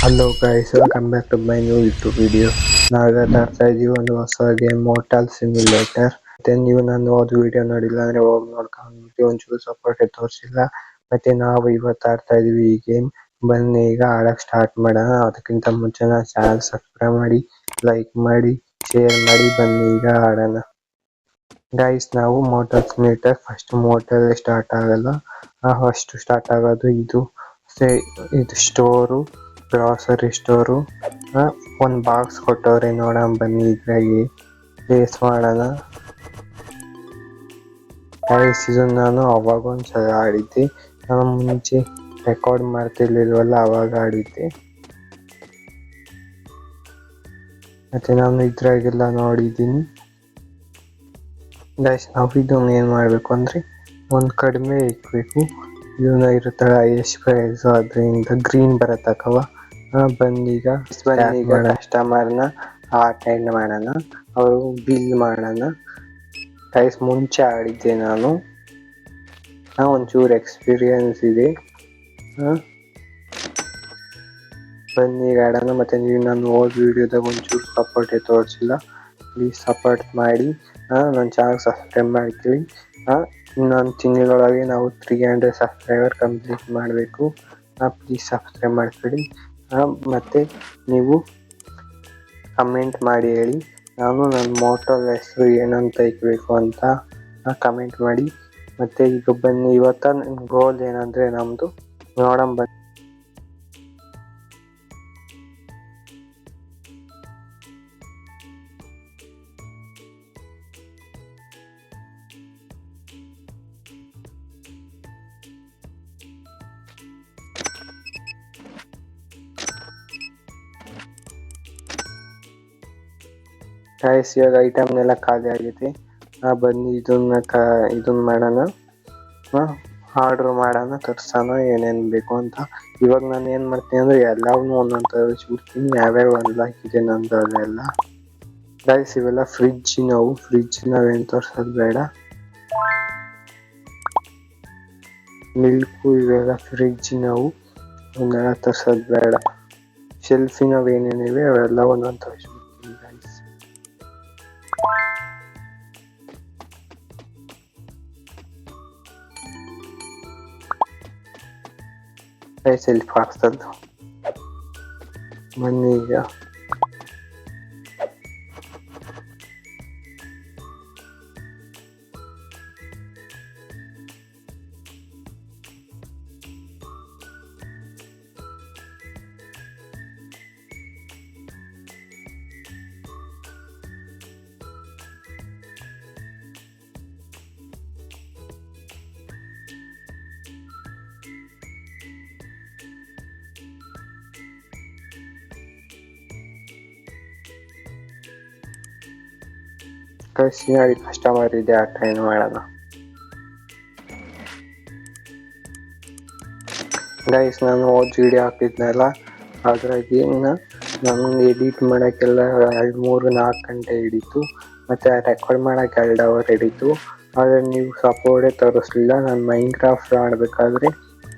Hello guys, welcome back to my new YouTube video. ನಾವೀಗ ಆಡ್ತಾ ಇದೀವಿ ಒಂದು ಹೊಸ ಗೇಮ್, ಮೋರ್ಟಲ್ ಸಿಮ್ಯುಲೇಟರ್. ಮತ್ತೆ ನೀವು ನಾನು ಹೋದ ವಿಡಿಯೋ ನೋಡಿಲ್ಲ ಅಂದ್ರೆ ಹೋಗಿ ನೋಡ್ಕೊಂಡು ಒಂಚೂರು ಸಪೋರ್ಟ್ ತೋರಿಸಿಲ್ಲ. ಮತ್ತೆ ನಾವು ಇವತ್ತು ಆಡ್ತಾ ಇದೀವಿ ಈ ಗೇಮ್. ಬನ್ನಿ ಈಗ ಆಡಕ್ ಸ್ಟಾರ್ಟ್ ಮಾಡೋಣ. ಅದಕ್ಕಿಂತ ಮುಂಚೆ ನನ್ನ ಚಾನಲ್ ಸಬ್ಸ್ಕ್ರೈಬ್ ಮಾಡಿ, ಲೈಕ್ ಮಾಡಿ, ಶೇರ್ ಮಾಡಿ. ಬನ್ನಿ ಈಗ ಆಡೋಣ. ಗೈಸ್, ನಾವು portal simulator first portal start ಆಗಲ್ಲ. ಫಸ್ಟ್ ಸ್ಟಾರ್ಟ್ ಆಗೋದು ಇದು ಸ್ಟೋರು, ಗ್ರಾಸರಿ ಸ್ಟೋರು. ಒಂದು ಬಾಕ್ಸ್ ಕೊಟ್ಟವ್ರೆ, ನೋಡೋಣ ಬನ್ನಿ ಇದ್ರಾಗಿ ಪ್ಲೇಸ್ ಮಾಡೋಣ. ಗೈಸ್, ಇದು ನಾನು ಅವಾಗ ಒಂದ್ಸಲ ಆಡಿದ್ದೆ. ನಾನು ಮುಂಚೆ ರೆಕಾರ್ಡ್ ಮಾಡ್ತಿರ್ಲಿಲ್ವಲ್ಲ, ಅವಾಗ ಆಡಿದ್ದೆ. ಮತ್ತೆ ನಾನು ಇದ್ರಾಗೆಲ್ಲ ನೋಡಿದ್ದೀನಿ. ಗೈಸ್, ನಾವು ಇದನ್ನ ಏನು ಮಾಡಬೇಕು ಅಂದರೆ ಒಂದು ಕಡಿಮೆ ಇಕ್ಬೇಕು. ಇದನ್ನ ಇರುತ್ತಲ್ಲ ಎಷ್ಟು ಪ್ರೈಸ್, ಅದರಿಂದ ಗ್ರೀನ್ ಬರತ್ತಕ್ಕವ. ಬಂದೀಗ ಕಸ್ಟಮರ್ನ ಅಟೆಂಡ್ ಮಾಡೋಣ, ಅವರು ಬಿಲ್ ಮಾಡೋಣ. ಗೈಸ್, ಮುಂಚೆ ಆಡಿದ್ದೆ ನಾನು, ಒಂಚೂರು ಎಕ್ಸ್ಪೀರಿಯನ್ಸ್ ಇದೆ. ಬನ್ನಿ ಈಗ ಆಡೋಣ. ಮತ್ತು ನೀವು ನಾನು ಓಲ್ಡ್ ವೀಡಿಯೋದಾಗ ಒಂಚೂರು ಸಪೋರ್ಟೇ ತೋರಿಸಿಲ್ಲ, ಪ್ಲೀಸ್ ಸಪೋರ್ಟ್ ಮಾಡಿ. ನನ್ನ ಚಾನಲ್ ಸಬ್ಸ್ಕ್ರೈಬ್ ಮಾಡ್ಕೊಳ್ಳಿ. ಇನ್ನೊಂದು ತಿಂಗಳೊಳಗೆ ನಾವು 300 ಸಬ್ಸ್ಕ್ರೈಬರ್ ಕಂಪ್ಲೀಟ್ ಮಾಡಬೇಕು. ಪ್ಲೀಸ್ ಸಬ್ಸ್ಕ್ರೈಬ್ ಮಾಡ್ಕೊಳ್ಳಿ. ಮತ್ತು ನೀವು ಕಮೆಂಟ್ ಮಾಡಿ ಹೇಳಿ, ನಾನು ನನ್ನ ಮೋಟಲ್ ಹೆಸರು ಏನಂತ ಇಕ್ಬೇಕು ಅಂತ ಕಮೆಂಟ್ ಮಾಡಿ. ಮತ್ತು ಈಗ ಬನ್ನಿ, ಇವತ್ತು ಗೋಲ್ ಏನಂದರೆ ನಮ್ಮದು ನೋಡೋಣ ಬನ್ನಿ. ಗೈಸ್, ಇವಾಗ ಐಟಮ್ನೆಲ್ಲ ಖಾಲಿ ಆಗೈತೆ. ಬನ್ನಿ ಇದನ್ನ ಮಾಡೋಣ, ಆರ್ಡ್ರ್ ಮಾಡೋಣ, ತರ್ಸೋಣ ಏನೇನು ಬೇಕು ಅಂತ. ಇವಾಗ ನಾನು ಏನು ಮಾಡ್ತೀನಿ ಅಂದರೆ ಎಲ್ಲವನ್ನೂ ಒಂದೊಂದು ತರಿಸ್ಬಿಡ್ತೀನಿ, ಯಾವ್ಯಾವ ಒಂದು ಹಾಕಿದೆ ನಂದು ಅದೆಲ್ಲ. ಗೈಸ್, ಇವೆಲ್ಲ ಫ್ರಿಜ್ ನಾವೇನು ತೋರಿಸೋದು ಬೇಡ. ಮಿಲ್ಕು ಇವೆಲ್ಲ ಫ್ರಿಜ್ ಅವನ್ನೆಲ್ಲ ತರ್ಸೋದು ಬೇಡ. ಶೆಲ್ಫಿನವೇನೇನಿವೆ ಅವೆಲ್ಲ ಒಂದೊಂದು ತರಿಸ್ಬಿಡ್ತೀನಿ ಗೈಸ್. ಸೆಲ್ಫ್ ಹಾಕ್ಸೋದು. ಬನ್ನಿ ಈಗ ನೋಡಿ, ಕಸ್ಟಮರ್ ಇದೆ, ಅಟೆಂಡ್ ಮಾಡೋಣ. ಗೈಸ್, ನಾನು ಹೋದ ವಿಡಿಯೋ ಹಾಕಿದ್ನಲ್ಲ, ಅದ್ರಾಗಿ ನಾನು ಎಡಿಟ್ ಮಾಡೋಕ್ಕೆಲ್ಲ 2-3-4 ಗಂಟೆ ಹಿಡಿತು. ಮತ್ತು ರೆಕಾರ್ಡ್ ಮಾಡೋಕ್ಕೆ 2 ಅವರ್ ಹಿಡಿತು. ಆದರೆ ನೀವು ಸಪೋರ್ಟೇ ತೋರಿಸ್ಲಿಲ್ಲ. ನಾನು ಮೈನ್ಕ್ರಾಫ್ಟ್ ಆಡಬೇಕಾದ್ರೆ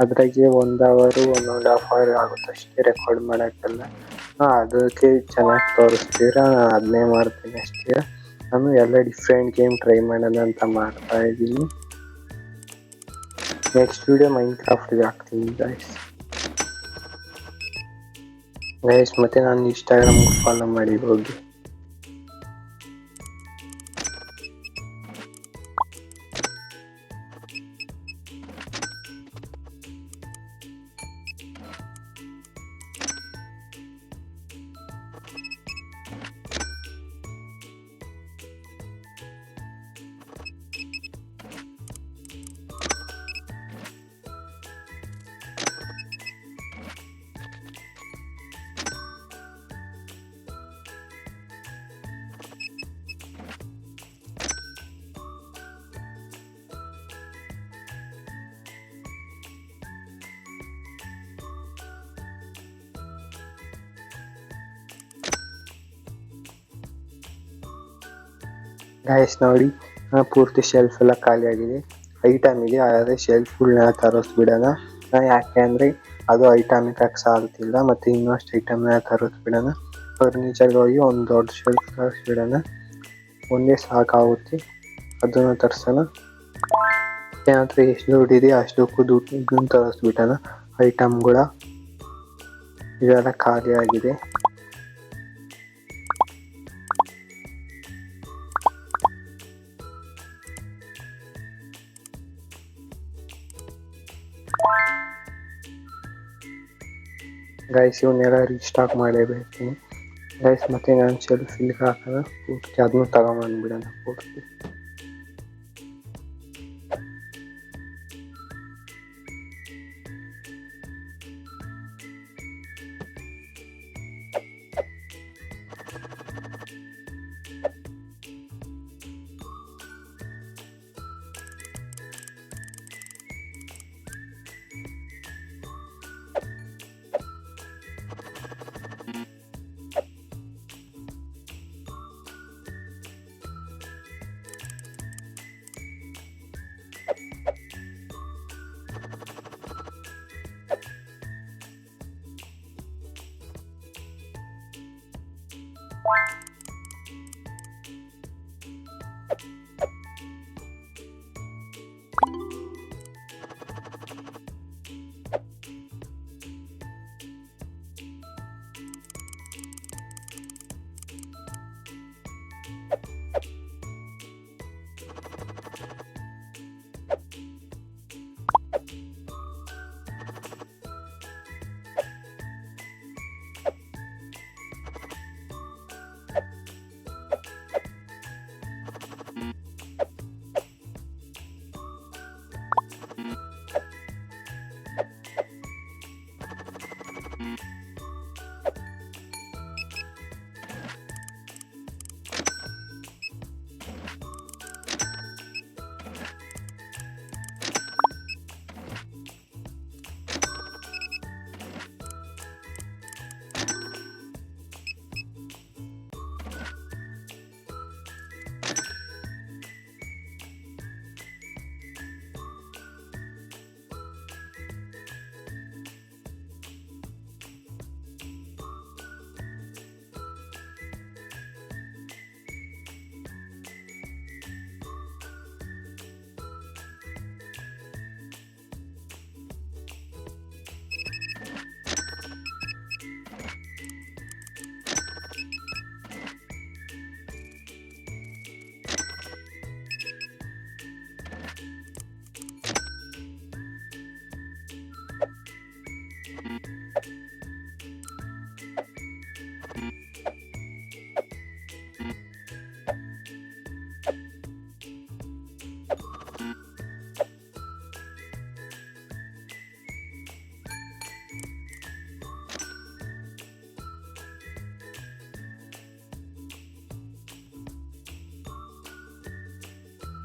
ಅದ್ರಾಗೆ 1 ಅವರು 1.5 ಅವರ್ ಆಗುತ್ತಷ್ಟೇ ರೆಕಾರ್ಡ್ ಮಾಡೋಕ್ಕೆಲ್ಲ. ಅದಕ್ಕೆ ಚೆನ್ನಾಗಿ ತೋರಿಸ್ತೀರ, ನಾನು ಅದನ್ನೇ ಮಾಡ್ತೀನಿ ಅಷ್ಟೇ. ನಾನು ಎಲ್ಲ ಡಿಫ್ರೆಂಟ್ ಗೇಮ್ ಟ್ರೈ ಮಾಡೋಣ ಅಂತ ಮಾಡ್ತಾ ಇದ್ದೀನಿ. ನೆಕ್ಸ್ಟ್ ವಿಡಿಯೋ ಮೈನ್ಕ್ರಾಫ್ಟ್ಗೆ ಹಾಕ್ತೀನಿ ಗೈಸ್. ಮತ್ತು ನಾನು ಇನ್ಸ್ಟಾಗ್ರಾಮ್ಗೆ ಫಾಲೋ ಮಾಡಿ ಹೋಗಿ. ಗೈಸ್ ನೋಡಿ, ಪೂರ್ತಿ ಶೆಲ್ಫ್ ಎಲ್ಲ ಖಾಲಿ ಆಗಿದೆ. ಐಟಮ್ ಇದೆ, ಆದರೆ ಶೆಲ್ಫ್ಗಳನ್ನ ತರಿಸ್ಬಿಡೋಣ. ಯಾಕೆ ಅಂದರೆ ಅದು ಐಟಮಿಕ್ ಆಗಿ ಸಾಲ್ತಿಲ್ಲ, ಮತ್ತು ಇನ್ನಷ್ಟು ಐಟಮ್ನ ತರಿಸ್ಬಿಡೋಣ. ಫರ್ನಿಚರ್ಗೆ ಹೋಗಿ ಒಂದು ದೊಡ್ಡ ಶೆಲ್ಫ್ ತರಿಸ್ಬಿಡೋಣ. ಒಂದೇ ಸಾಕಾಗುತ್ತೆ, ಅದನ್ನು ತರ್ಸೋಣ. ಏನಂದ್ರೆ ಎಷ್ಟು ದುಡ್ಡಿದೆಯೋ ಅಷ್ಟಕ್ಕೂ ದುಡ್ಡು ತರಿಸ್ಬಿಟ್ಟಣ. ಐಟಮ್ಗಳ ಇವೆಲ್ಲ ಖಾಲಿ ಆಗಿದೆ. ಗೈಸ್ ಇವನ್ನೆಲ್ಲ ರೀಸ್ಟಾಕ್ ಮಾಡಲೇಬೇಕು ಗೈಸ್. ಮತ್ತೆ ನಾನು ಶೆಲ್ಫ್ ಇಲ್ಲಿಗೆ ಹಾಕೋಣ ಪೂರ್ತಿ, ಅದನ್ನು ತಗೊಂಬಂದ್ಬಿಡೋಣ ಪೂರ್ತಿ.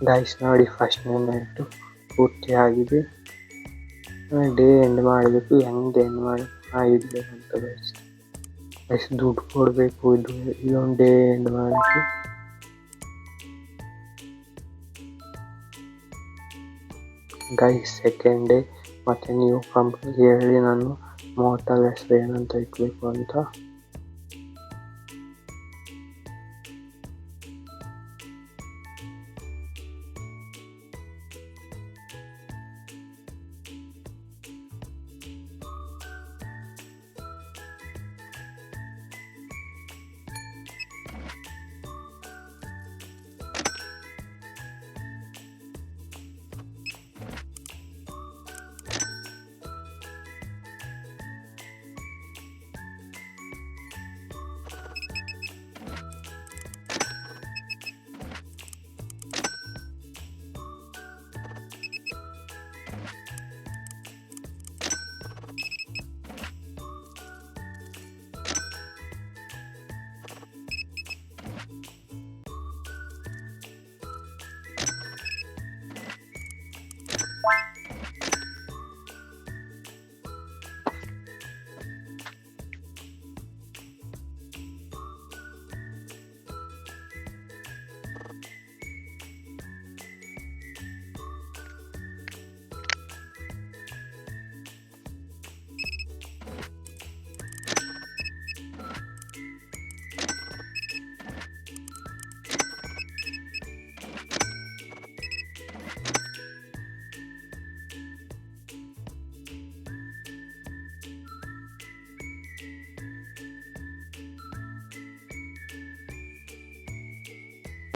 ಗೈಸ್ ನೋಡಿ, ಫಸ್ಟ್ನೇ ನೈಟು ಪೂರ್ತಿ ಆಗಿದೆ. ಡೇ ಎಂಡ್ ಮಾಡಬೇಕು. ಹೆಂಗೆ ಎಂಡ್ ಮಾಡಬೇಕಂತ ಗೈಸ್, ಎಷ್ಟು ದುಡ್ಡು ಕೊಡಬೇಕು ಇದೊಂದು ಡೇ ಎಂಡ್ ಮಾಡೋಕ್ಕೆ. Guys second day. ಮತ್ತು ನೀವು ಕಂಪ್ಲೀಟ್ ಹೇಳಿ ನಾನು ಮೋಟಲ್ ಹೆಸರು ಏನಂತ ಇಟ್ಬೇಕು ಅಂತ.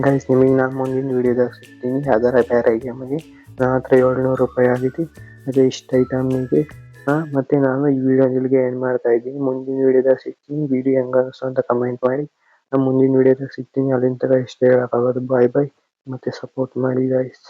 ಗೈಸ್ ನಿಮಗೆ ನಾನು ಮುಂದಿನ ವಿಡಿಯೋದಾಗ ಸಿಗ್ತೀನಿ ಅದರ ಬೇರೆ ಗೇಮಗೆ. ನನ್ನ ಹತ್ರ 700 ರೂಪಾಯಿ ಆಗಿದೆ. ಅದೇ ಇಷ್ಟ ಐಟಮ್ನಿಗೆ ಮತ್ತೆ ನಾನು ಈ ವಿಡಿಯೋ ಇಲ್ಲಿಗೆ ಎಂಡ್ ಮಾಡ್ತಾ ಇದ್ದೀನಿ. ಮುಂದಿನ ವಿಡಿಯೋದಾಗ ಸಿಗ್ತೀನಿ. ವಿಡಿಯೋ ಹೆಂಗ ಅನಿಸ್ತು ಅಂತ ಕಮೆಂಟ್ ಮಾಡಿ. ನಾನು ಮುಂದಿನ ವಿಡಿಯೋದಾಗ ಸಿಗ್ತೀನಿ. ಅಲ್ಲಿನ ತನಕ ಇಷ್ಟೇ ಹೇಳೋಕ್ಕಾಗೋದು. ಬಾಯ್ ಬಾಯ್. ಮತ್ತೆ ಸಪೋರ್ಟ್ ಮಾಡಿ ಗೈಸ್.